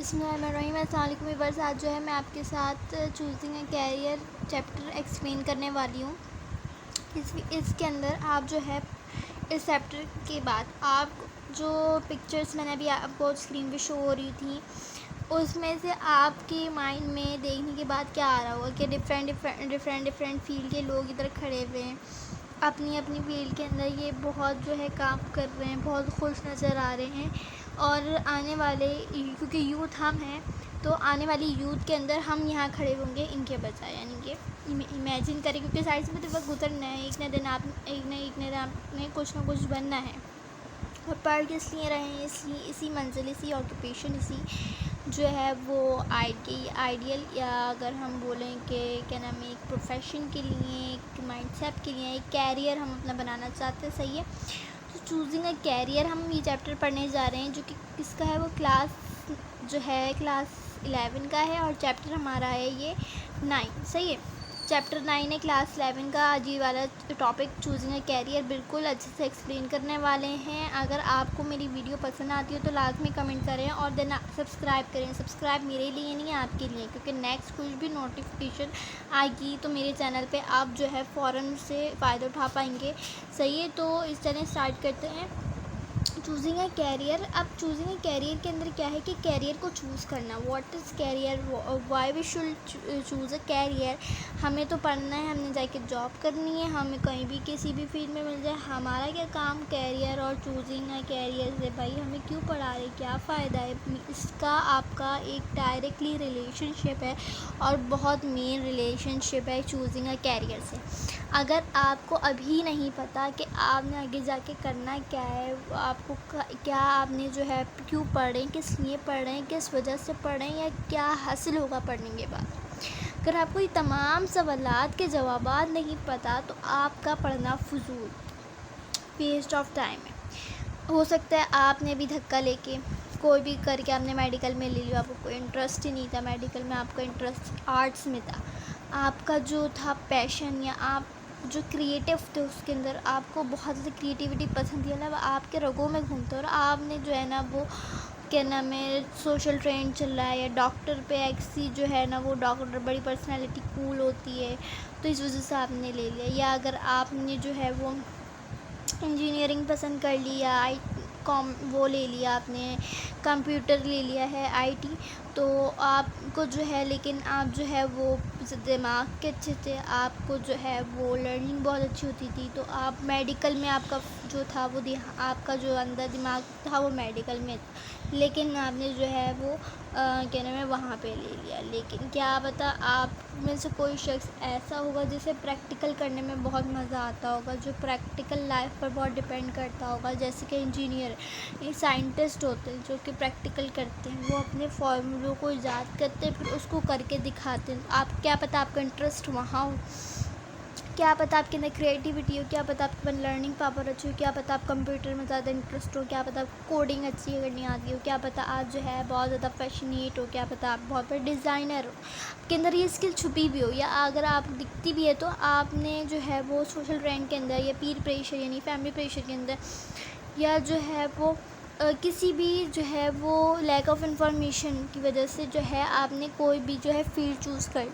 बिस्मिल्लाहिर्रहमानिर्रहीम। अस्सलाम वालेकुम व्यूअर्स। आज जो है मैं आपके साथ choosing a career chapter explain करने वाली हूँ। इसके अंदर आप जो है इस चैप्टर के बाद आप जो पिक्चर्स मैंने अभी आपको स्क्रीन पे शो हो रही थी उसमें से आपके माइंड में देखने के बाद क्या आ रहा होगा कि डिफरेंट फील्ड के लोग इधर खड़े हुए हैं, अपनी अपनी फील्ड के अंदर ये बहुत जो है काम कर रहे हैं, बहुत खुश नज़र आ रहे हैं। और आने वाले, क्योंकि यूथ हम हैं तो आने वाली यूथ के अंदर हम यहाँ खड़े होंगे इनके बजाय, यानी कि इमेजिन करें, क्योंकि साइड से तो वक्त गुजरना है, एक न दिन आपने कुछ ना कुछ बनना है। और पढ़ के इसलिए रहे हैं, इसलिए इसी मंजिल, इसी ऑक्यूपेशन, इसी जो है वो आइडियल, या अगर हम बोलें कि क्या नाम है, एक प्रोफेशन के लिए, एक माइंडसेट के लिए, एक कैरियर हम अपना बनाना चाहते हैं। सही है, तो चूजिंग अ कैरियर हम ये चैप्टर पढ़ने जा रहे हैं, जो कि किसका है, वो क्लास 11 का है। और चैप्टर हमारा है ये 9। सही है, चैप्टर 9 है क्लास 11 का। आज ये वाला टॉपिक चूजिंग अ कैरियर बिल्कुल अच्छे से एक्सप्लेन करने वाले हैं। अगर आपको मेरी वीडियो पसंद आती हो तो लाजमी कमेंट करें और देन सब्सक्राइब करें। सब्सक्राइब मेरे लिए नहीं है, आपके लिए, क्योंकि नेक्स्ट कुछ भी नोटिफिकेशन आएगी तो मेरे चैनल पे आप जो है फ़ौरन से फ़ायदा उठा पाएंगे। सही है, तो इस तरह स्टार्ट करते हैं चूजिंग अ कैरियर। अब चूजिंग अ कैरियर के अंदर क्या है कि कैरियर को चूज़ करना, what is career, why we should choose a career. हमें तो पढ़ना है, हमने जाके जॉब करनी है, हमें कहीं भी किसी भी फील्ड में मिल जाए, हमारा क्या काम कैरियर और चूजिंग अ कैरियर से। भाई हमें क्यों पढ़ा रहे, क्या फ़ायदा है इसका। आपका एक डायरेक्टली रिलेशनशिप है और बहुत मेन रिलेशनशिप है चूजिंग अ कैरियर से। अगर आपको अभी नहीं पता कि आपने आगे जाके करना क्या है, आपको क्या, आपने जो है क्यों पढ़ रहे हैं, किस लिए पढ़ रहे हैं, किस वजह से पढ़ रहे हैं, या क्या हासिल होगा पढ़ने के बाद, अगर आपको ये तमाम सवालात के जवाबात नहीं पता तो आपका पढ़ना फजूल, वेस्ट ऑफ टाइम है। हो सकता है आपने भी धक्का लेके कोई भी करके आपने मेडिकल में ले लिया, आपको कोई इंटरेस्ट ही नहीं था मेडिकल में, आपका इंटरेस्ट आर्ट्स में था, आपका जो था पैशन, या आप जो क्रिएटिव थे उसके अंदर आपको बहुत ज़्यादा क्रिएटिविटी पसंद थी, मतलब आपके रगों में घूमता, और आपने जो है ना वो क्या नाम है, सोशल ट्रेंड चल रहा है, या डॉक्टर पे एक्सी जो है ना, वो डॉक्टर बड़ी पर्सनालिटी कूल होती है तो इस वजह से आपने ले लिया। या अगर आपने जो है वो इंजीनियरिंग पसंद कर लिया, वो ले लिया आपने, कंप्यूटर ले लिया है, आईटी, तो आपको जो है, लेकिन आप जो है वो दिमाग के अच्छे थे, आपको जो है वो लर्निंग बहुत अच्छी होती थी, तो आप मेडिकल में आपका जो था वो आपका जो अंदर दिमाग था वो मेडिकल में, लेकिन आपने जो है वो क्या नाम है वहाँ पे ले लिया। लेकिन क्या पता आप में से कोई शख्स ऐसा होगा जिसे प्रैक्टिकल करने में बहुत मज़ा आता होगा, जो प्रैक्टिकल लाइफ पर बहुत डिपेंड करता होगा, जैसे कि इंजीनियर, साइंटिस्ट होते हैं जो कि प्रैक्टिकल करते हैं, वो अपने फॉर्मूलों को ईजाद करते हैं फिर उसको करके दिखाते हैं। आप क्या पता आपका इंटरेस्ट वहाँ हो, क्या पता आपके अंदर क्रिएटिविटी हो, क्या पता आपके पास लर्निंग पावर अच्छी हो, क्या पता आप कंप्यूटर में ज़्यादा इंटरेस्ट हो, क्या पता आपको कोडिंग अच्छी करनी आती हो, क्या पता आप जो है बहुत ज़्यादा पैशनेट हो, क्या पता आप बहुत बड़े डिज़ाइनर हो, आपके अंदर ये स्किल छुपी भी हो, या अगर आप दिखती भी है तो आपने जो है वो सोशल ट्रेंड के अंदर, या पीर प्रेशर यानी फैमिली प्रेशर के अंदर, या जो है वो किसी भी जो है वो लैक ऑफ इंफॉर्मेशन की वजह से जो है आपने कोई भी जो है फील्ड चूज़ कर ली।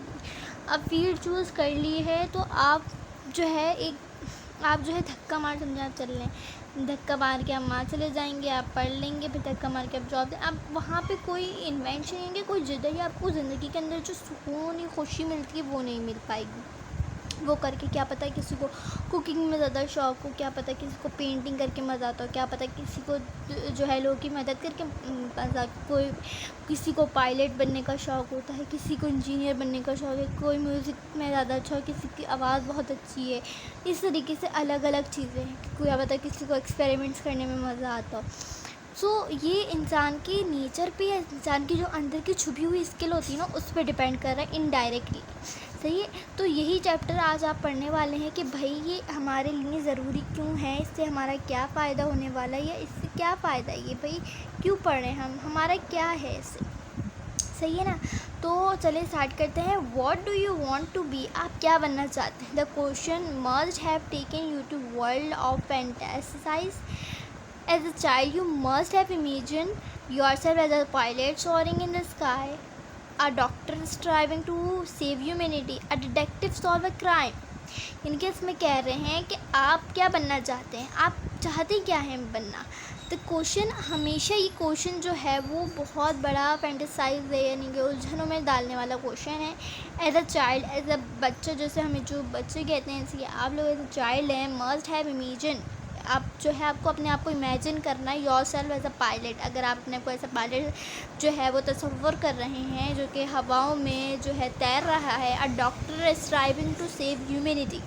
अब फील्ड चूज़ कर ली है तो आप जो है आप जो है धक्का मार, समझे, आप चल लें, धक्का मार के आप वहाँ चले जाएंगे, आप पढ़ लेंगे, फिर धक्का मार के आप जॉब दें। अब वहाँ पे कोई इन्वेंशन नहीं है, कोई जिद्द, या आपको ज़िंदगी के अंदर जो सुकून या खुशी मिलती है वो नहीं मिल पाएगी वो करके। क्या पता किसी को कुकिंग में ज़्यादा शौक़ हो, क्या पता किसी को पेंटिंग करके मज़ा आता हो, क्या पता किसी को जो है लोगों की मदद करके मज़ा, किसी को पायलट बनने का शौक़ होता है, किसी को इंजीनियर बनने का शौक़ है, कोई म्यूज़िक में ज़्यादा अच्छा हो, किसी की आवाज़ बहुत अच्छी है। इस तरीके से अलग अलग चीज़ें हैं। क्या पता किसी को एक्सपेरिमेंट्स करने में मज़ा आता हो। ये इंसान के नेचर पे, या इंसान की जो अंदर की छुपी हुई स्किल होती है ना, उस पर डिपेंड कर रहा है इनडायरेक्टली। सही है, तो यही चैप्टर आज आप पढ़ने वाले हैं कि भाई ये हमारे लिए ज़रूरी क्यों है, इससे हमारा क्या फ़ायदा होने वाला है, या इससे क्या फ़ायदा है, ये भाई क्यों पढ़ रहे हैं हमारा क्या है इससे। सही है ना, तो चलिए स्टार्ट करते हैं। What do you want to be, आप क्या बनना चाहते हैं। The question must have taken you to world of fantasize As a child, you must have imagined yourself as a pilot soaring in the sky, a doctor striving to save humanity, a detective solve a crime. इनके इसमें कह रहे हैं कि आप क्या बनना चाहते हैं, आप चाहते क्या हैं बनना. तो क्वेश्चन हमेशा ये क्वेश्चन जो है वो बहुत बड़ा फैंटेसाइज है, यानी कि उलझनों में डालने वाला क्वेश्चन है. As a child, as a बच्चा, जैसे हमें जो बच्चे कहते हैं, इसलिए आप लोग एज अ चाइल्ड हैं, मस्ट हैव इमेजिन, आप जो है आपको अपने आप को इमेजिन करना है yourself as a pilot. अगर आप अपने को ऐसा पायलट जो है वो तस्वर कर रहे हैं जो कि हवाओं में जो है तैर रहा है. A doctor striving to save humanity,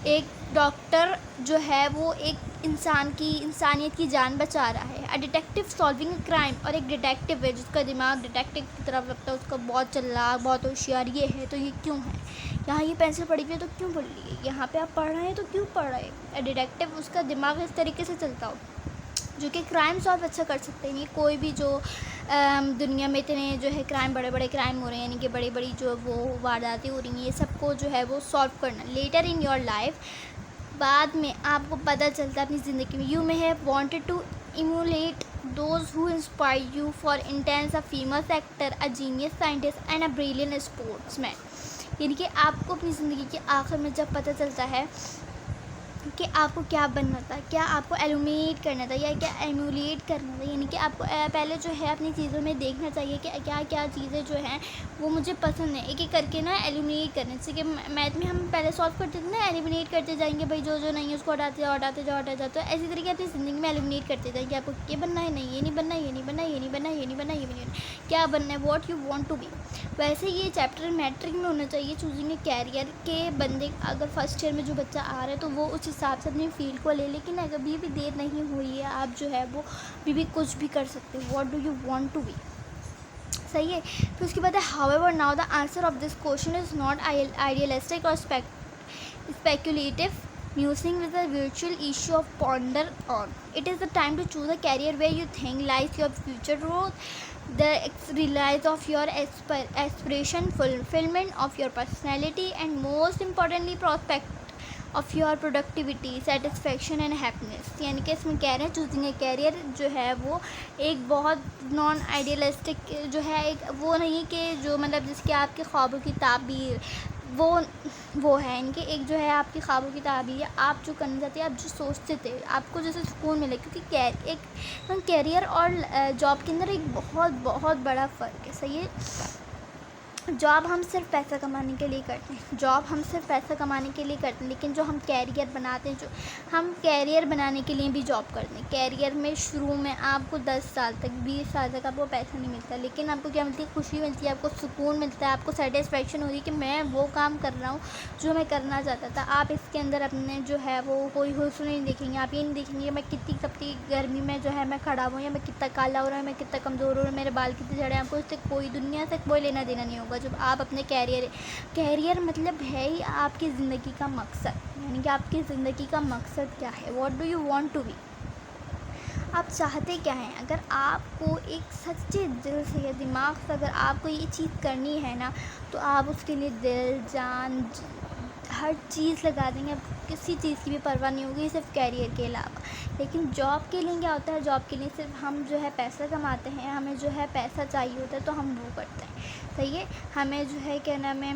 एक डॉक्टर जो है वो एक इंसानियत की जान बचा रहा है. अ डिटेक्टिव सॉल्विंग क्राइम, और एक डिटेक्टिव है जिसका दिमाग डिटेक्टिव की तरफ लगता है, उसका बहुत चालाक, बहुत होशियार ये है. तो ये क्यों है, यहाँ ये पेंसिल पड़ी हुई है तो क्यों पड़ रही है, यहाँ पे आप पढ़ रहे हैं तो क्यों पढ़ रहे हैं. डिटेक्टिव उसका दिमाग इस तरीके से चलता हो जो कि क्राइम सॉल्व अच्छा कर सकते हैं. कोई भी जो दुनिया में इतने जो है क्राइम, बड़े बड़े क्राइम हो रहे हैं, यानी कि बड़ी बड़ी जो वो वारदातें हो रही हैं, ये सबको जो है वो सॉल्व करना. लेटर इन योर लाइफ, बाद में आपको पता चलता है अपनी ज़िंदगी में, you may have wanted to emulate those who inspire you for instance, a famous actor, a genius scientist and a brilliant sportsman. यानी कि आपको अपनी ज़िंदगी के आखिर में जब पता चलता है कि आपको क्या बनना था, क्या आपको एलुमिनेट करना था या क्या एमुलेट करना था, यानी कि आपको पहले जो है अपनी चीज़ों में देखना चाहिए कि क्या क्या चीज़ें जो हैं वो मुझे पसंद है, एक एक करके ना एलुमिनेट करने. जैसे कि मैथ में हम पहले सॉल्व करते थे ना, एलिमिनेट करते जाएंगे भाई, जो जो नहीं है उसको हटाते जाओ हटाते जाओ हटाते जाओ. तो ऐसी तरीके अपनी ज़िंदगी में एलिमिनेट करते जाएंगे. आपको ये बनना है, नहीं ये नहीं बनना, ये नहीं बनना, ये नहीं बनना, ये नहीं बनना, ये नहीं बनना, क्या बनना है, what you want to be. वैसे ये चैप्टर मैट्रिक में होना चाहिए. चूजिंग ए कैरियर के बंदे, अगर फर्स्ट ईयर में जो बच्चा आ रहा है तो वो उस हिसाब से अपनी फील्ड को ले. लेकिन अभी भी देर नहीं हुई है, आप जो है वो भी कुछ भी कर सकते हो. What do you want to be, सही है. फिर उसके बाद है however now the answer of this question is not idealistic और speculative, musing with a virtual issue of ponder on. It is the time to choose a career where you think lies your future growth, the realize of your aspiration, fulfillment of your personality, and most importantly prospect of your productivity, satisfaction and happiness. यानी कि इसमें कह रहे हैं choosing a career जो है वो एक बहुत नॉन आइडियलिस्टिक जो है, एक वो नहीं कि जो मतलब जिसके आपके ख्वाबों की ताबीर वो है. इनके एक जो है आपकी ख्वाबों की ताबीर, आप जो करना चाहते हैं, आप जो सोचते थे, आपको जैसे सुकून मिले. क्योंकि एक कैरियर और जॉब के अंदर एक बहुत बहुत बड़ा फ़र्क है, सही है. जॉब हम सिर्फ पैसा कमाने के लिए करते हैं, जॉब हम सिर्फ पैसा कमाने के लिए करते हैं. लेकिन जो हम कैरियर बनाते हैं, जो हम कैरियर बनाने के लिए भी जॉब करते हैं. कैरियर में शुरू में आपको 10 साल तक 20 साल तक आपको पैसा नहीं मिलता, लेकिन आपको क्या मिलती है, खुशी मिलती है, आपको सुकून मिलता है, आपको सेटिस्फेक्शन होती है कि मैं वो काम कर रहा हूँ जो मैं करना चाहता था. आप इसके अंदर अपने जो है वो कोई हुस्न नहीं देखेंगे. आप ये नहीं देखेंगे मैं कितनी तपती गर्मी में जो है मैं खड़ा हूँ, या मैं कितना काला हो रहा हूँ, मैं कितना कमज़ोर हो रहा हूँ, मेरे बाल कितने झड़े. आपको इससे कोई दुनिया से कोई लेना देना नहीं होगा. जब आप अपने कैरियर मतलब है ही आपकी ज़िंदगी का मकसद, यानी कि आपकी ज़िंदगी का मकसद क्या है, what do you want to be, आप चाहते क्या हैं. अगर आपको एक सच्चे दिल से या दिमाग से अगर आपको ये चीज़ करनी है ना, तो आप उसके लिए दिल जान हर चीज़ लगा देंगे. आपको किसी चीज़ की भी परवाह नहीं होगी सिर्फ कैरियर के अलावा. लेकिन जॉब के लिए क्या होता है, जॉब के लिए सिर्फ हम जो है पैसा कमाते हैं, हमें जो है पैसा चाहिए होता है तो हम वो करते हैं, सही है. हमें जो है क्या नाम है,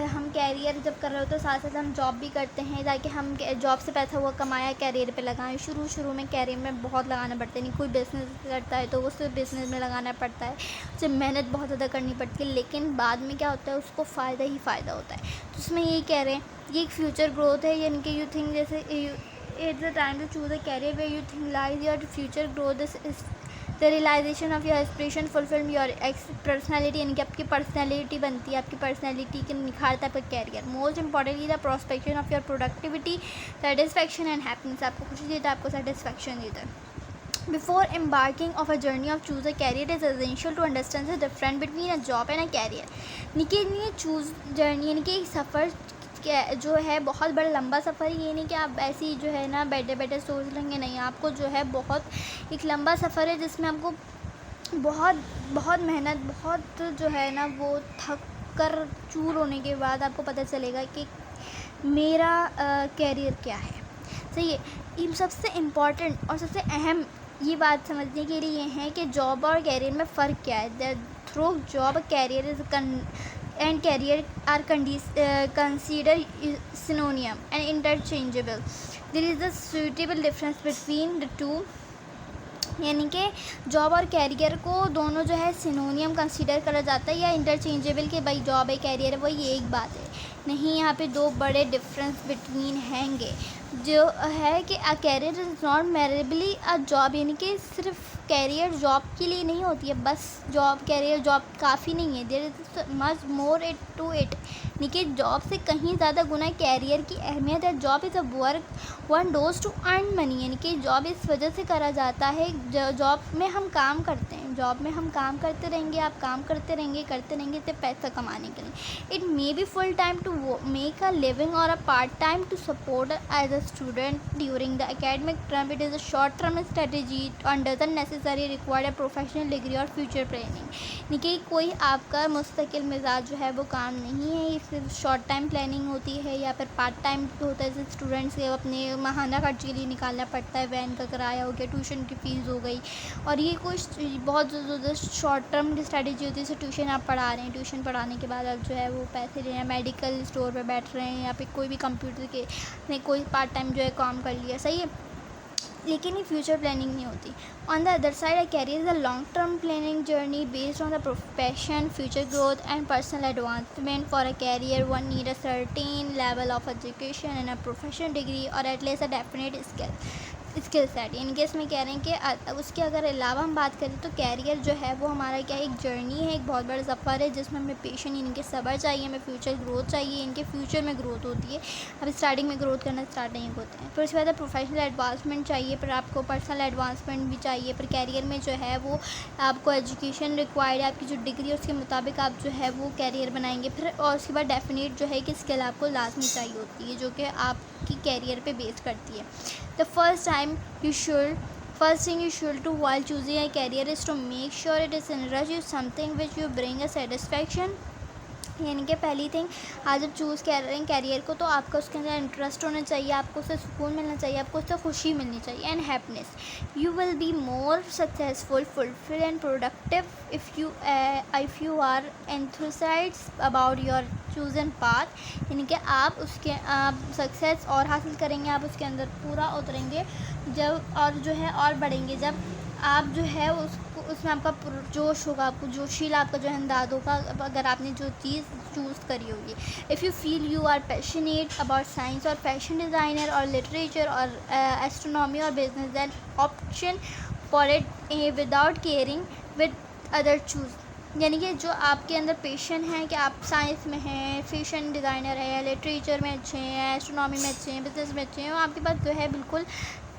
हम कैरियर जब कर रहे होते हैं साथ साथ हम जॉब भी करते हैं, ताकि हम जॉब से पैसा हुआ कमाया कैरियर पे लगाएं. शुरू में कैरियर में बहुत लगाना पड़ता है. नहीं कोई बिज़नेस करता है तो उसे बिज़नेस में लगाना पड़ता है, उसे मेहनत बहुत ज़्यादा करनी पड़ती है. लेकिन बाद में क्या होता है, उसको फ़ायदा ही फ़ायदा होता है. तो उसमें यही कह रहे हैं, ये एक फ्यूचर ग्रोथ है. यानी कि यू थिंक जैसे it's the time to choose a career where you think lies your future growth is the realisation of your aspiration, fulfil your personality. यानी कि आपकी पर्सनैलिटी बनती है, आपकी पर्सनैलिटी के निखारता है आपका career. Most importantly the prospection of your productivity, satisfaction and happiness. आपको खुशी देता है, आपको सेटिस्फेक्शन देता है. Before embarking of a journey of choose a career, it is essential to understand the difference between a job and a career. यानी choose journey यानी कि एक सफ़र जो है बहुत बड़ा लंबा सफ़र. ये नहीं कि आप ऐसे ही जो है ना बैठे बैठे सोच लेंगे, नहीं. आपको जो है बहुत एक लंबा सफ़र है जिसमें आपको बहुत बहुत मेहनत, बहुत जो है ना वो थक कर चूर होने के बाद आपको पता चलेगा कि मेरा कैरियर क्या है, सही है. सबसे इम्पॉर्टेंट और सबसे अहम ये बात समझने के लिए है कि जॉब और कैरियर में फ़र्क क्या है। Through job career is and career are considered synonym and interchangeable. There is a suitable difference between the two, यानी कि जॉब और कैरियर को दोनों जो है सिनोनियम कंसीडर करा जाता है या इंटरचेंजेबल कि भाई जॉब है कैरियर है वही एक बात है। नहीं, यहाँ पे दो बड़े डिफरेंस बिटवीन हैंगे जो है कि a career is not merely a job, यानी कि सिर्फ कैरियर जॉब के लिए नहीं होती है, बस जॉब कैरियर जॉब काफ़ी नहीं है। There is much more it to it, यानी कि जॉब से कहीं ज़्यादा गुना कैरियर की अहमियत है। Job is a work one does to earn money, यानी कि जॉब इस वजह से करा जाता है, जॉब में हम काम करते हैं, जॉब में हम काम करते रहेंगे, आप काम करते रहेंगे तो पैसा कमाने के लिए। It may be full time to make a living और a part time to support as a student during the academic term. It is a short term strategy and doesn't necessary require a professional degree और future planning, यानी कि कोई आपका मुस्तकिल मिजाज जो है वो काम नहीं है, ये सिर्फ शॉर्ट टाइम प्लानिंग होती है या फिर पार्ट टाइम होता है। जैसे स्टूडेंट्स के अपने महाना खर्च के लिए निकालना पड़ता है, वैन का किराया हो गया, ट्यूशन की फ़ीस हो गई, और ये कुछ बहुत ज़्यादा शॉर्ट टर्म की स्ट्रेटेजी होती है। जैसे ट्यूशन आप पढ़ा रहे हैं, ट्यूशन पढ़ाने के बाद आप जो है वो पैसे ले रहे हैं, मेडिकल स्टोर पर बैठ रहे हैं या फिर कोई भी कंप्यूटर के ने कोई पार्ट टाइम जो है काम कर लिया, सही है, लेकिन ये फ्यूचर प्लानिंग नहीं होती। On the other side a career is a long term planning journey based on the profession future growth and personal advancement. For a career one need a certain level of education and a professional degree और at least a definite skill set, यानी कि इसमें कह रहे हैं कि उसके अगर अलावा हम बात करें तो कैरियर जो है वो हमारा क्या एक जर्नी है, एक बहुत बड़ा सफ़र है जिसमें हमें पेशेंस, इनके सब्र चाहिए, हमें फ्यूचर ग्रोथ चाहिए, इनके फ्यूचर में ग्रोथ होती है। अब स्टार्टिंग में ग्रोथ करना स्टार्ट नहीं होते हैं। फिर उसके बाद प्रोफेशनल एडवांसमेंट चाहिए, फिर आपको पर्सनल एडवांसमेंट भी चाहिए। फिर कैरियर में जो है वो आपको एजुकेशन रिक्वायर्ड है, आपकी जो डिग्री है उसके मुताबिक आप जो है वो कैरियर बनाएंगे। फिर और उसके बाद डेफिनेट जो है कि स्किल आपको लाजमी चाहिए होती है जो कि आपकी कैरियर पे बेस करती है। The first thing you should do while choosing a career is to make sure it is interests you, something which you bring a satisfaction, यानी कि पहली थिंग आज जब चूज़ कर रहे हैं कैरियर को तो आपका उसके अंदर इंटरेस्ट होना चाहिए, आपको उससे सुकून मिलना चाहिए, आपको उससे खुशी मिलनी चाहिए and happiness. You will be more successful, fulfil and productive if you are enthusiastic about your chosen path, यानी कि आप उसके सक्सेस और हासिल करेंगे, आप उसके अंदर पूरा उतरेंगे जब और जो है और बढ़ेंगे जब आप जो है उसमें आपका जोश होगा, आपको जोशीला आपका जो है अंदाज़ होगा अगर आपने जो चीज़ चूज़ करी होगी। If you feel you are passionate about science और फैशन डिज़ाइनर और लिटरेचर और एस्ट्रोनॉमी और business, then option for it without caring with other choose, यानी कि जो आपके अंदर पैशन है कि आप साइंस में हैं, फैशन डिज़ाइनर है, लिटरेचर में अच्छे हैं, एस्ट्रोनॉमी में अच्छे हैं, बिजनेस में अच्छे हैं, आपके पास जो है बिल्कुल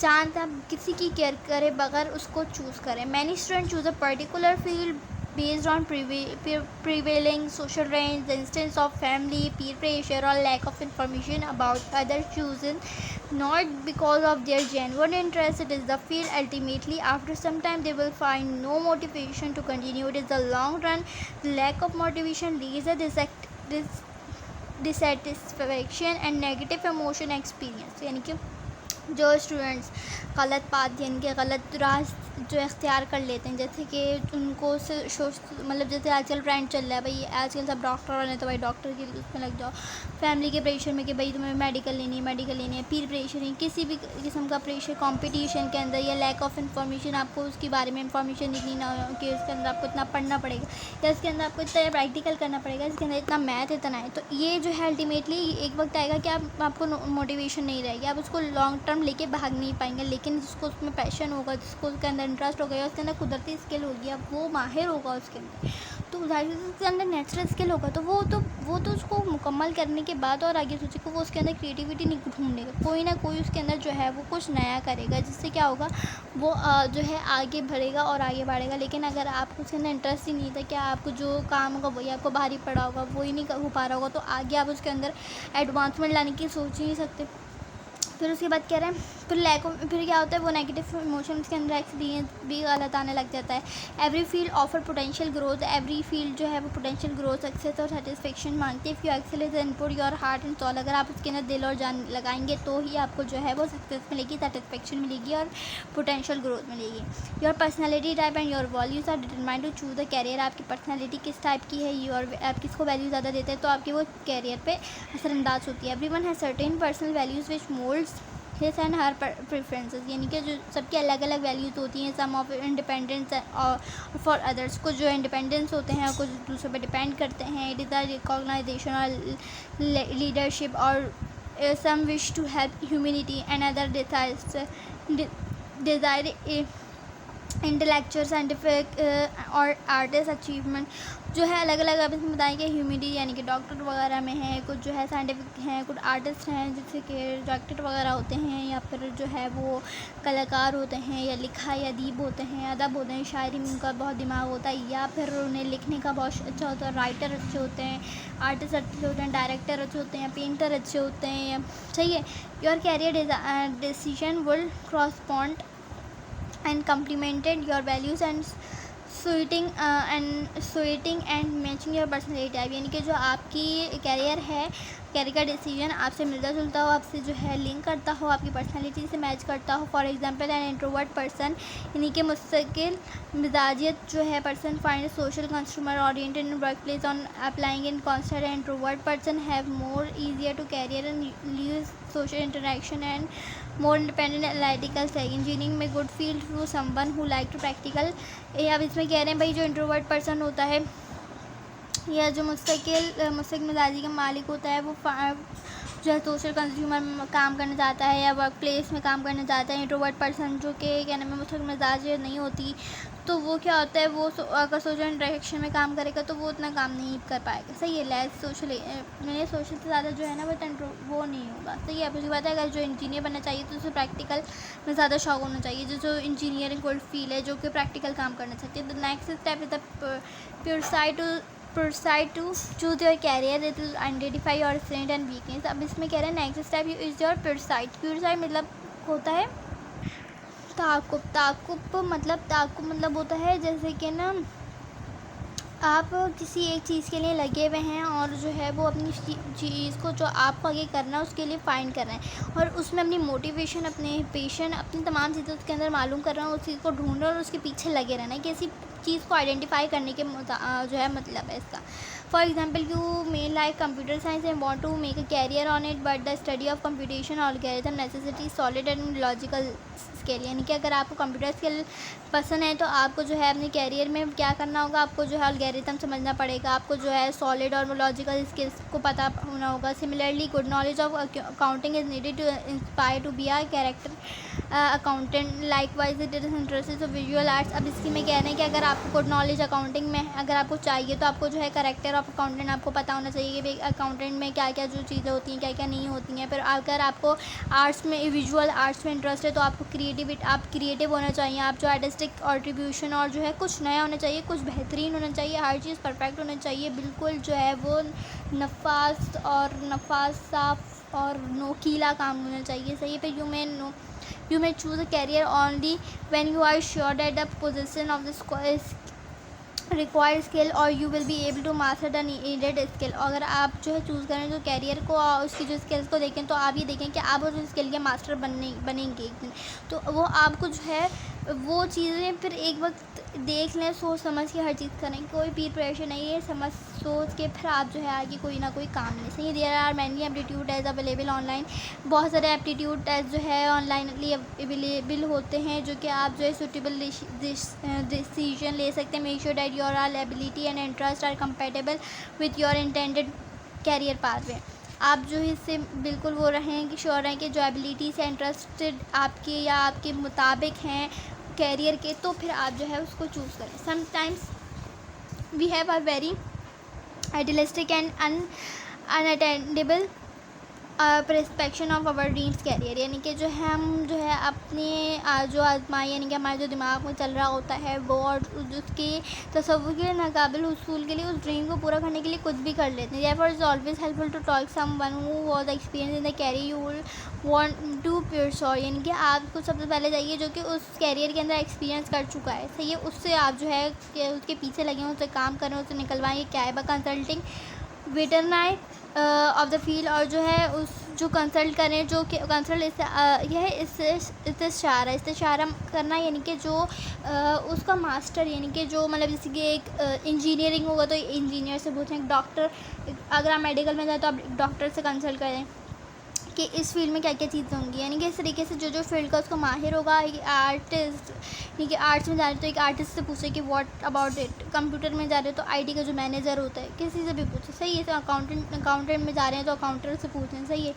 चांस आप किसी की केयर करे बगैर उसको चूज़ करें। Many student choose a particular field based on prevailing social trends, the instance of family, peer pressure or lack of information about other choosing, not because of their genuine interest. It is the field. Ultimately, after some time, they will find no motivation to continue. It is the long run. The lack of motivation leads a dissatisfaction and negative emotion experience, यानी कि जो students गलत path यानी कि गलत राह जो इख्तियार कर लेते हैं, जैसे कि उनको मतलब जैसे आजकल ट्रेंड चल रहा है भाई आजकल सब डॉक्टर वाले, तो भाई डॉक्टर के उसमें लग जाओ, फैमिली के प्रेशर में कि भाई तुम्हें मेडिकल लेनी है, पीर प्रेशर है, किसी भी किस्म का प्रेशर कंपटीशन के अंदर, या लैक ऑफ इन्फॉर्मेशन, आपको उसके बारे में इंफॉर्मेशन इतनी ना हो कि उसके अंदर आपको इतना पढ़ना पड़ेगा या इसके अंदर आपको इतना प्रैक्टिकल करना पड़ेगा, इसके अंदर इतना मैथ इतना है, तो ये जो है अल्टीमेटली एक वक्त आएगा कि आपको मोटिवेशन नहीं रहेगी, आप उसको लॉन्ग टर्म लेके भाग नहीं पाएंगे। लेकिन जिसको उसमें पैशन होगा, जिसको उसके अंदर इंटरेस्ट होगा, उसके अंदर कुदरती स्किल होगी, अब वो माहिर होगा उसके अंदर, तो उसके अंदर नेचुरल स्किल होगा, तो वो तो उसको मुकम्मल करने के बाद और आगे सोचेगा, वो उसके अंदर क्रिएटिविटी नहीं ढूंढेगा, कोई ना कोई उसके अंदर जो है वो कुछ नया करेगा, जिससे क्या होगा वो जो है आगे बढ़ेगा और आगे बढ़ेगा। लेकिन अगर आपको उसके अंदर इंटरेस्ट ही नहीं था, क्या आपको जो काम होगा वही आपको भारी पड़ा होगा, वही नहीं हो पा रहा होगा, तो आगे आप उसके अंदर एडवांसमेंट लाने की सोच ही नहीं सकते। फिर उसके बाद कह रहे हैं फिर क्या होता है, वो नेगेटिव इमोशंस के अंदर एक्सपीरियंस भी गलत आने लग जाता है। Every field offer potential growth, every field जो है वो पोटेंशियल ग्रोथ, सक्सेस और सेटिस्फेक्शन मांगती है। If you excel is input your heart and soul, अगर आप उसके अंदर दिल और जान लगाएंगे तो ही आपको जो है वो सक्सेस मिलेगी, सेटिस्फेक्शन मिलेगी और पोटेंशियल ग्रोथ मिलेगी। Your personality type and your values are determined to choose the career, आपकी पर्सनैलिटी किस टाइप की है और आप किसको वैल्यू ज़्यादा देते हैं तो आपकी वो कैरियर पे असरअंदाज होती है। Everyone has certain personal values which moulds his and her preferences, यानी कि जो सबकी अलग अलग वैल्यूज़ होती हैं। सम ऑफ इंडिपेंडेंस और फॉर अदर्स, कुछ जो इंडिपेंडेंस होते हैं कुछ दूसरों पर डिपेंड करते हैं। इट इज़ द रिकॉग्नाइजेशन और लीडरशिप, और some wish to help humanity and other desire intellectual scientific और आर्टिस्ट अचीवमेंट, जो है अलग अलग अब इसमें बताएंगे। ह्यूमैनिटी यानी कि डॉक्टर वगैरह में है, कुछ जो है साइंटिफिक हैं, कुछ आर्टिस्ट हैं जैसे कि डायरेक्टर वगैरह होते हैं, या फिर जो है वो कलाकार होते हैं, या लिखा या अदीब होते हैं, अदब होते हैं, शायरी में उनका बहुत दिमाग होता है, या फिर उन्हें लिखने का बहुत अच्छा होता है, राइटर अच्छे होते हैं, आर्टिस्ट अच्छे होते हैं, डायरेक्टर अच्छे होते हैं, पेंटर अच्छे होते हैं। सही है। Your career decision will correspond and complemented your values and suiting and matching your personality type, यानी कि जो आपकी कैरियर है, कैरियर का डिसीजन आपसे मिलता जुलता हो, आपसे जो है लिंक करता हो, आपकी पर्सनैलिटी से मैच करता हो। For example an introvert person, यानी कि मुस्तकिल मिजाजियत जो है person find social consumer oriented in work place on applying in concert. Introvert person have more easier to career and leave social interaction and more independent analytical से। Engineering में good field to someone who like to practical. अब इसमें कह रहे हैं भाई जो introvert person होता है या जो मुस्तकिल मिजाजी का मालिक होता है वो जो है सोशल कंज्यूमर में काम करना चाहता है या वर्क प्लेस में काम करना चाहता है। इंट्रोवर्ट पर्सन जो कि कहने में मुस्तकिल मिजाज नहीं होती, तो वो क्या होता है, वो अगर सोशल इंटरेक्शन में काम करेगा तो वो उतना काम नहीं कर पाएगा। सही है। लेस सोशल मैंने सोशल से ज़्यादा जो है ना वो नहीं होगा। सही है। आपकी बात है। अगर जो इंजीनियर बनना चाहिए तो उसे प्रैक्टिकल में ज़्यादा शौक होना चाहिए, जो इंजीनियरिंग कोल्ड फील्ड है, जो कि प्रैक्टिकल काम करना चाहती है। The next step is the proceed to choose your career, it will identify your strength and weakness. अब इसमें कह रहे हैं next step is your proceed मतलब होता है ताकुब मतलब होता है जैसे कि ना आप किसी एक चीज़ के लिए लगे हुए हैं और जो है वो अपनी चीज़ को जो आपको आगे करना है उसके लिए फाइंड कर रहे हैं और उसमें अपनी मोटिवेशन, अपने पेशन, अपनी तमाम चीज़ें उसके अंदर मालूम कर रहे हैं, उस चीज़ को ढूंढ रहे हैं और उसके पीछे लगे रहना है। किसी चीज़ को आइडेंटिफाई करने के जो है मतलब है इसका। For example you may like computer science and want to make a career on it, but the study of computation algorithm necessity solid and logical skill, यानी कि अगर आपको कंप्यूटर स्किल पसंद है तो आपको जो है अपने कैरियर में क्या करना होगा, आपको जो है अलगोरिथम समझना पड़ेगा, आपको जो है सॉलिड और लॉजिकल स्किल्स को पता होना होगा। Similarly good knowledge of accounting is needed to inspire to be a character accountant. Likewise it is interested visual arts. अब इसकी में कह रहे हैं कि अगर आपको गुड नॉलेज अकाउंटिंग में अगर आपको चाहिए तो आपको जो है कैरेक्टर ऑफ अकाउंटेंट आपको पता होना चाहिए कि भाई अकाउंटेंट में क्या क्या जो चीज़ें होती हैं, क्या क्या नहीं होती हैं। फिर अगर आपको आर्ट्स में विजुअल आर्ट्स में इंटरेस्ट है तो आपको आप क्रिएटिव होना चाहिए, आप जो आर्टिस्टिक कॉन्ट्रीब्यूशन और जो है कुछ नया होना चाहिए, कुछ बेहतरीन होना चाहिए, हर चीज़ परफेक्ट होना चाहिए, बिल्कुल जो है वो नफास साफ और नोकीला काम होना चाहिए। सही पे you may choose a career only when you are sure that the possession of the required skill or you will be able to master the needed skill। अगर आप जो है चूज़ करें तो कैरियर को उसकी जो स्किल्स को देखें तो आप ये देखें कि आप उस स्किल के मास्टर बनेंगे एक दिन, तो वो आपको जो है वो चीज़ें फिर एक वक्त देख लें, सोच समझ के हर चीज़ करें, कोई पीर प्रेशर नहीं है, समझ सोच के फिर आप जो है आगे कोई ना कोई काम ले सही। There are many aptitude test available online, बहुत सारे एप्टीट्यूड टेस्ट जो है ऑनलाइनली अवेलेबल होते हैं जो कि आप जो है सूटेबल डिसीजन ले सकते हैं। Make sure that your all ability and interest are compatible with your intended career pathway. आप जो है इससे बिल्कुल वो रहें कि श्योर रहें कि जो एबिलिटी से इंटरेस्टेड आपके या आपके मुताबिक हैं कैरियर के, तो फिर आप जो है उसको चूज़ करें। Sometimes we have a very idealistic and unattainable perception of our dreams career, यानी कि जो है हम जो है अपने जो आजमाई, यानी कि हमारे जो दिमाग में चल रहा होता है वो, और उसके तसव्वुर के नाकाबिल हुसूल के लिए, उस ड्रीम को पूरा करने के लिए कुछ भी कर लेते हैं। Therefore it's always helpful to talk someone who was experience in the career you will want to pursue, यानी कि आपको सबसे पहले चाहिए जो कि उस कैरियर के अंदर एक्सपीरियंस कर चुका है, सही है, उससे आप जो है उसके पीछे लगे हैं, उससे काम करें, उससे निकलवाएँ। क्या है consulting veterinary of the field, और जो है उस जो कंसल्ट करें, जो कि कंसल्ट यह इस्तिशारा करना, यानी कि जो उसका मास्टर, यानी कि जो मतलब जैसे कि एक इंजीनियरिंग होगा तो इंजीनियर से पूछें, डॉक्टर अगर आप मेडिकल में जाए तो आप डॉक्टर से कंसल्ट करें कि इस फील्ड में क्या क्या चीज़ें होंगी, यानी कि इस तरीके से जो जो फील्ड का उसको माहिर होगा। आर्टिस्ट, यानी कि आर्ट्स में जा रहे हो तो एक आर्टिस्ट से पूछे कि व्हाट अबाउट इट। कंप्यूटर में जा रहे हो तो आईटी का जो मैनेजर होता है किसी से भी पूछे, सही है। तो अकाउंटेंट में जा रहे हैं तो अकाउंटर से पूछें, सही है,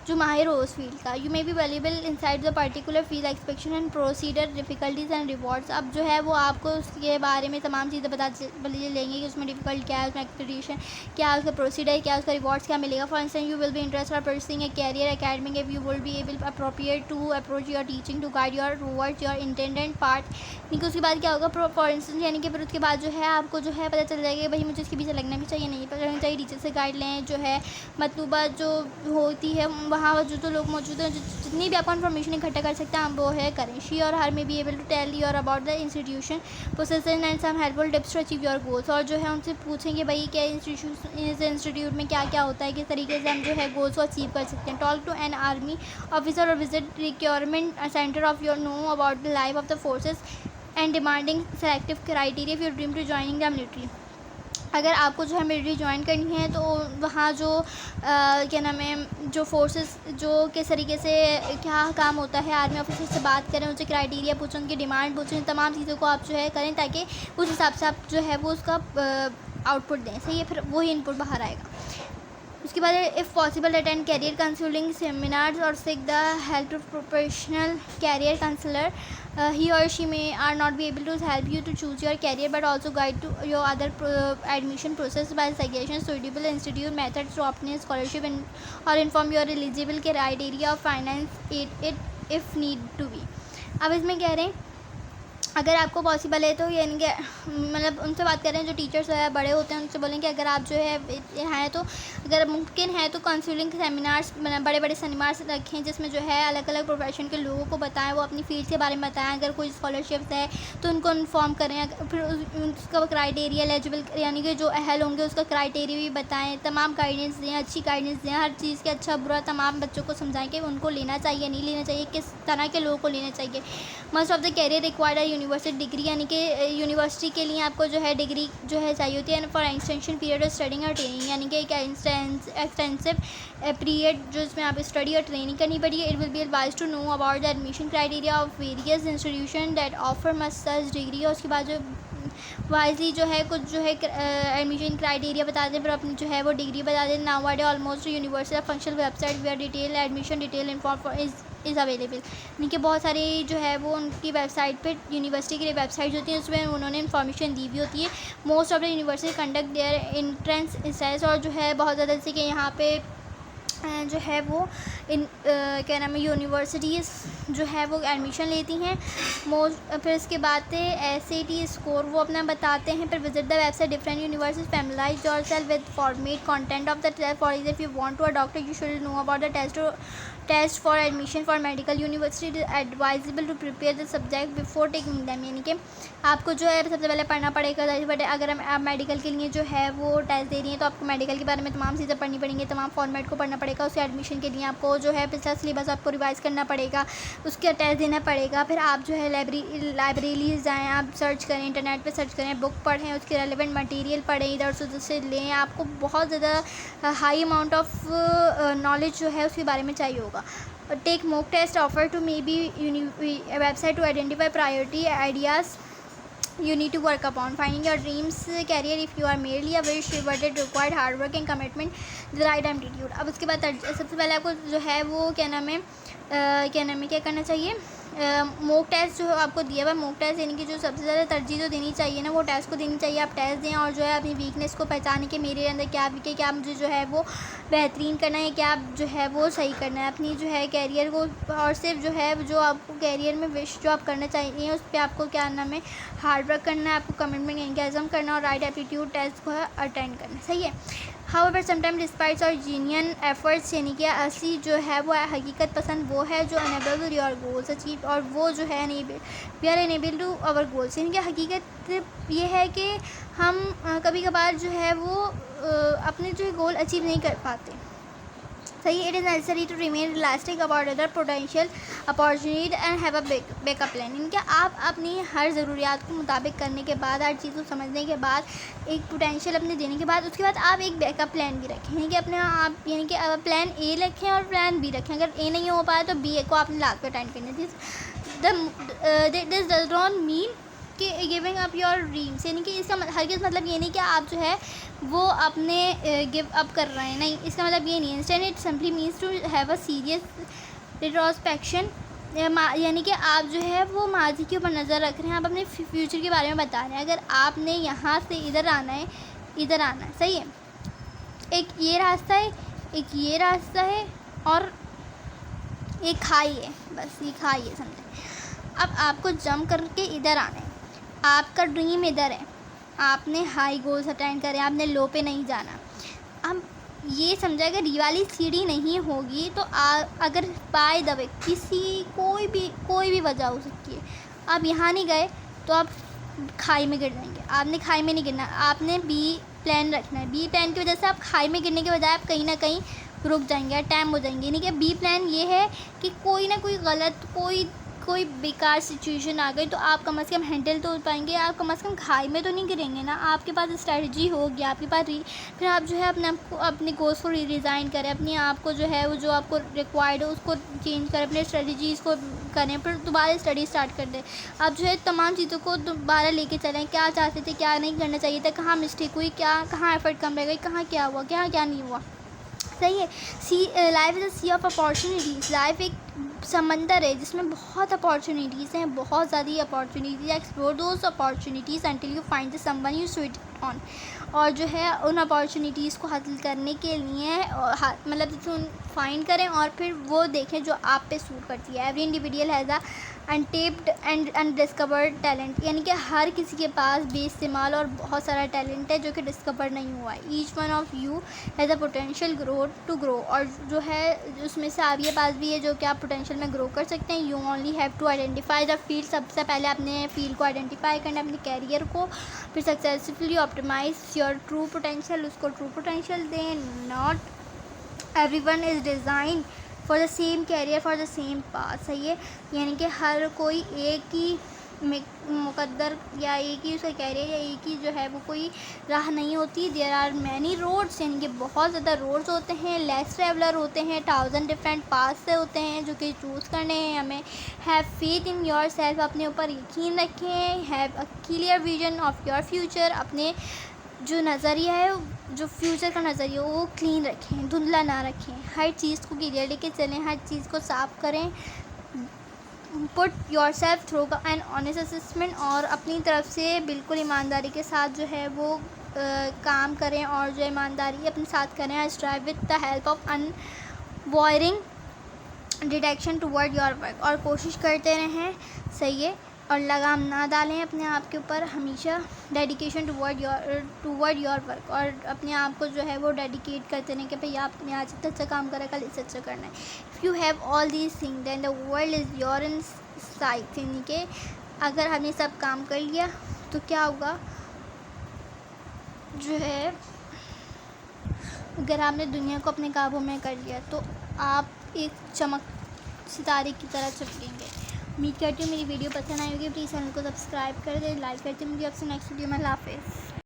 जो माहिर हो उस फील्ड का। You may be valuable inside the particular field expectation and procedure difficulties and rewards. अब जो है वो आपको उसके बारे में तमाम चीज़ें बता लेंगे कि उसमें डिफ़िकल्ट क्या है, उसमें एक्सपेक्टेशन क्या है, उसका प्रोसीडर क्या है, उसका रिवॉर्ड्स क्या मिलेगा। For instance you will be interested और pursuing a career academic if you will be able appropriate to approach your teaching to guide your towards your intended path। यानी कि उसके बाद क्या होगा, फॉर इंस्टेंस, यानी कि फिर उसके बाद जो है आपको जो है पता चल जाएगा कि भाई मुझे इसके पीछे लगना भी चाहिए, नहीं लगना चाहिए, टीचर से गाइड लें। जो है मतलूबा जो होती है वहाँ जो लोग मौजूद हैं, जितनी भी आपको इन्फॉर्मेशन इकट्ठा कर सकते हैं आप वो है करें। शी और हर में be able to tell your about the institution process and some helpful tips to achieve your goals. और जो है उनसे पूछेंगे भाई क्या इंस्टीट्यूट में क्या क्या होता है, किस तरीके से हम जो है गोल्स को अचीव कर सकते हैं। Talk to an army officer और visit requirement centre of your know about the life of the forces and demanding selective criteria for dream to joining the military. अगर आपको जो है मिलिट्री ज्वाइन करनी है तो वहाँ जो क्या नाम है जो फोर्सेस जो किस तरीके से क्या काम होता है, आर्मी ऑफिसर से बात करें, उनसे क्राइटेरिया पूछें, उनकी डिमांड पूछें, तमाम चीज़ों को आप जो है करें ताकि उस हिसाब से आप जो है वो उसका आउटपुट दें, सही है, फिर वही इनपुट बाहर आएगा। उसके बाद if possible attend career counselling seminars और seek the help of professional career counsellor. he or she may are not be able to help you to choose your career but also guide to your other admission process by suggestions suitable institute methods to obtain scholarship or inform your eligible criteria of finance it if need to be। अब इसमें कह रहे हैं अगर आपको possible है तो यानी कि मतलब उनसे बात करें जो टीचर्स है बड़े होते हैं, उनसे बोलें कि अगर आप जो है तो अगर मुमकिन है तो काउंसलिंग सेमिनार्स बड़े बड़े सेमिनार्स रखें जिसमें जो है अलग अलग प्रोफेशन के लोगों को बताएं, वो अपनी फील्ड के बारे में बताएं। अगर कोई स्कॉलरशिप्स है तो उनको इन्फॉर्म करें, फिर उसका क्राइटेरिया एलिजिबल यानी कि जो अहल होंगे उसका क्राइटेरिया भी बताएँ, तमाम गाइडेंस दें, अच्छी गाइडेंस दें, हर चीज़ के अच्छा बुरा तमाम बच्चों को समझाएँ कि उनको लेना चाहिए नहीं लेना चाहिए, किस तरह के लोगों को लेना चाहिए। Most of the career required university degree, यानी कि यूनिवर्सिटी के लिए आपको जो है डिग्री जो है चाहिए होती है। For extension period of studying और ट्रेनिंग, यानी कि एक एक्सटेंसिव पीरियड जो इसमें आप स्टडी और ट्रेनिंग करनी पड़ी है। It will be advise to know about the admission criteria of various institution that offer most such degree. और उसके बाद जो वाइजली जो है कुछ जो है एडमिशन क्राइटेरिया बता दें, फिर अपनी जो है वो डिग्री बता दें। Now wide almost university functional website where detail admission detail inform is available, यानी कि बहुत सारी जो है वो उनकी वेबसाइट पे यूनिवर्सिटी की वेबसाइट होती है उसमें उन्होंने इन्फॉर्मेशन दी भी होती है। Most of the university conduct their entrance exercise, और जो है बहुत ज़्यादा जैसे कि यहाँ पे जो है वो क्या नाम है यूनिवर्सिटीज़ जो है वो एडमिशन लेती हैं मोस्ट। फिर इसके बाद SAT स्कोर वो अपना बताते हैं। फिर visit the website different universities, familiarise yourself with format content of the test. For if you want to a doctor you should know about the test for admission for medical university advisable to prepare the subject before taking them, यानी कि आपको जो है सबसे पहले पढ़ना पड़ेगा। But अगर आप मेडिकल के लिए जो है वो टेस्ट दे रही हैं तो आपको मेडिकल के बारे में तमाम चीज़ें पढ़नी पड़ेंगी, तमाम फॉर्मेट को पढ़ना पड़ेगा। उसके एडमिशन के लिए आपको जो है पिछला सिलेबस आपको रिवाइज़ करना पड़ेगा, उसके टेस्ट देना पड़ेगा। फिर आप जो है लाइब्रेरीज जाएँ, आप सर्च करें, इंटरनेट पर सर्च करें, बुक पढ़ें, उसके रेलिवेंट मटीरियल पढ़ें, इधर से उधर से लें। आपको बहुत ज़्यादा हाई अमाउंट ऑफ नॉलेज जो है उसके बारे में चाहिए होगा। Take mock test offer to may be website to identify priority ideas you need to work upon finding your dreams career if you are merely a wish but it required hard work and commitment the right attitude। अब उसके बाद सबसे पहले आपको जो है वो क्या नाम है क्या करना चाहिए, मॉक टेस्ट जो है आपको दिया हुआ है, मॉक टेस्ट यानी कि जो सबसे ज़्यादा तरजीह जो देनी चाहिए ना वो टेस्ट को देनी चाहिए। आप टेस्ट दें और जो है अपनी वीकनेस को पहचानें कि मेरे अंदर क्या वीक है, क्या मुझे जो है वो बेहतरीन करना है, क्या जो है वो सही करना है अपनी जो है कैरियर को। और सिर्फ जो है जो आपको कैरियर में विश जो आप करना चाहिए उस पर आपको क्या नाम है हार्ड वर्क करना है, आपको कमिटमेंट एंगेजम करना और राइट एप्टीट्यूड टेस्ट को अटेंड करना। सही है। हाउएवर समटाइम डिस्पाइट और जीनियन एफर्ट्स यानी कि असली जो है वो हकीकत पसंद वो है जो अनेबल योर गोल्स अचीव, और वो जो है we are unable to our goals यानी कि हकीकत ये है कि हम कभी कभार जो है वो अपने जो गोल अचीव नहीं कर पाते। सही। It is necessary to remain realistic about other potential opportunity and have a backup plan. यानी कि आप अपनी हर ज़रूरियात को मुताबिक करने के बाद, हर चीज़ को समझने के बाद, एक पोटेंशियल अपने देने के बाद, उसके बाद आप एक बैकअप प्लान भी रखें। यानी कि अपने आप यानी कि प्लान ए रखें और प्लान बी रखें। अगर ए नहीं हो पाए तो बी को आपने लास्ट पे अटेंड करना। दिस डज नॉट मीन कि गिविंग अप योर ड्रीम्स, यानी कि इसका हरगिज़ मतलब ये नहीं कि आप जो है वो अपने गिव अप कर रहे हैं, नहीं, इसका मतलब ये नहीं है। Instant it simply means to have a serious retrospection, यानी कि आप जो है वो माजी के ऊपर नज़र रख रहे हैं, आप अपने फ्यूचर के बारे में बता रहे हैं। अगर आपने यहाँ से इधर आना है, इधर आना है। सही है। एक ये रास्ता है, एक ये रास्ता है और एक खाई है, बस ये खाई है, समझे। अब आपको जंप करके इधर आना है, आपका ड्रीम इधर है, आपने हाई गोल्स अटेंड करे, आपने लो पे नहीं जाना। अब ये समझा अगर ये वाली सीढ़ी नहीं होगी तो अगर बाय द वे कोई भी वजह हो सकती है, आप यहाँ नहीं गए तो आप खाई में गिर जाएंगे। आपने खाई में नहीं गिरना, आपने बी प्लान रखना है। बी प्लान की वजह से आप खाई में गिरने के बजाय आप कहीं ना कहीं रुक जाएंगे, टाइम हो जाएंगे। यानी कि बी प्लान ये है कि कोई ना कोई गलत कोई बेकार सिचुएशन आ गई तो आप कम से कम हैंडल तो हो पाएंगे, आप कम से कम खाई में तो नहीं गिरेंगे ना। आपके पास स्ट्रेटजी होगी, आपके पास फिर आप जो है अपने गोल्स को रिज़ाइन करें, अपने आप को जो है वो जो आपको रिक्वायर्ड है उसको चेंज करें, अपने स्ट्रेटजीज़ को करें, फिर दोबारा स्टडी स्टार्ट कर दें। आप जो है तमाम चीज़ों को दोबारा लेके चलें, क्या चाहते थे, क्या नहीं करना चाहिए था, कहाँ मिस्टेक हुई, कहाँ एफर्ट कम रह गई, कहाँ क्या हुआ, क्या नहीं हुआ। सही है। Life is a sea of opportunities. Life एक समंदर है जिसमें बहुत अपॉर्चुनिटीज़ हैं, बहुत ज़्यादा opportunities. Explore those opportunities until you find the someone you sweet on. और जो है उन अपॉर्चुनिटीज़ को हासिल करने के लिए मतलब फाइंड करें और फिर वो देखें जो आप पे सूट करती है। Every individual has a untapped and undiscovered talent, यानी कि हर किसी के पास बेइस्तेमाल और बहुत सारा टैलेंट है जो कि डिस्कवर नहीं हुआ है। Each one of you has a potential to grow, और जो है उसमें से आपके पास भी है जो कि आप पोटेंशियल में ग्रो कर सकते हैं। You only have to identify the field. सबसे पहले अपने फील्ड को आइडेंटिफाई करना, अपने कैरियर को, फिर successfully optimise your true potential, उसको ट्रू पोटेंशियल दें। Not everyone is design for the same career for the same path. सही है। यानी कि हर कोई एक ही मुकद्दर या एक ही उसका कैरियर या एक ही जो है वो कोई राह नहीं होती। देयर आर मैनी रोड्स, यानी कि बहुत ज़्यादा रोड्स होते हैं, लेस ट्रैवलर होते हैं, 1000 डिफरेंट पाथ्स से होते हैं जो कि चूज़ करने हैं हमें। Have faith in your self, अपने ऊपर यकीन रखें। Have a clear vision of your future, अपने जो नज़रिया है, जो फ्यूचर का नज़रिया वो क्लीन रखें, धुंधला ना रखें। हर चीज़ को क्लियर लेके चलें, हर चीज़ को साफ करें। Put your self through an honest assessment, और अपनी तरफ से बिल्कुल ईमानदारी के साथ जो है वो काम करें और जो ईमानदारी अपने साथ करें। Strive with the help of unwavering detection toward your work, और कोशिश करते रहें। सही है। और लगाम ना डालें अपने आप के ऊपर, हमेशा डेडिकेशन टूवर्ड योर वर्क, और अपने आप को जो है वो डेडिकेट करते रहें कि भाई आपने आज इतना अच्छा काम करा, कल इससे अच्छा करना है। If you have all these thing then the world is your in sight, यानी कि अगर हमने सब काम कर लिया तो क्या होगा, जो है अगर आपने दुनिया को अपने काबू में कर लिया तो आप एक चमक सितारे की तरह चमकेंगे। उम्मीद करती हूँ मेरी वीडियो पसंद आई होगी। प्लीज़ चैनल को सब्सक्राइब कर दें, लाइक करते हैं। मुझे आपसे नेक्स्ट वीडियो में। अल्लाह हाफ़िज़।